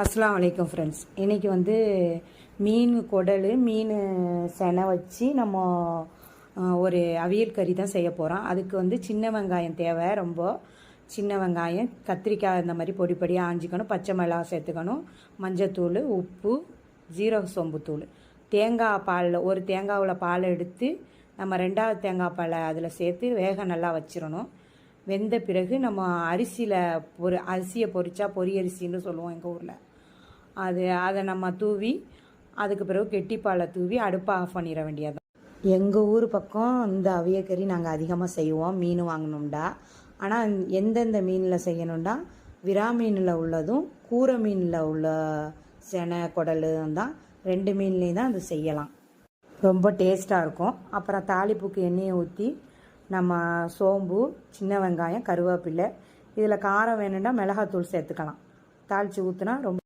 அஸ்ஸலாமு அலைக்கும் ஃப்ரெண்ட்ஸ். இன்றைக்கி வந்து மீன் குடல் மீன் செனை வச்சு நம்ம ஒரு அவியல் கறி தான் செய்ய போகிறோம். அதுக்கு வந்து சின்ன வெங்காயம் தேவை, ரொம்ப சின்ன வெங்காயம், கத்திரிக்காய் இந்த மாதிரி பொடி பொடியாக ஆஞ்சிக்கணும், பச்சை மிளகாய் சேர்த்துக்கணும், மஞ்சத்தூள், உப்பு, ஜீரக சோம்புத்தூள், தேங்காய் பாலில் ஒரு தேங்காவில் பால் எடுத்து நம்ம ரெண்டாவது தேங்காய் பாலை அதில் சேர்த்து வேக நல்லா வச்சிடணும். வெந்த பிறகு நம்ம அரிசியை பொரிச்சா பொரி அரிசின்னு சொல்லுவோம் எங்கள் ஊரில். அதை நம்ம தூவி அதுக்கு பிறகு கெட்டிப்பாலை தூவி அடுப்பை ஆஃப் பண்ணிட வேண்டியது. எங்கள் ஊர் பக்கம் இந்த அவியக்கறி நாங்கள் அதிகமாக செய்வோம் மீன் வாங்கணும்டா. ஆனால் எந்தெந்த மீனில் செய்யணும்டா, விரா மீனில் உள்ளதும் கூரை மீனில் உள்ள செனை குடலும் தான், ரெண்டு மீன்லேயும் தான் அது செய்யலாம். ரொம்ப டேஸ்ட்டாக இருக்கும். அப்புறம் தாளிப்புக்கு எண்ணெயை ஊற்றி நம்ம சோம்பு, சின்ன வெங்காயம், கருவேப்பிலை, இதில் காரம் வேணும்னா மிளகாத்தூள் சேர்த்துக்கலாம். தாளித்து ஊற்றினா ரொம்ப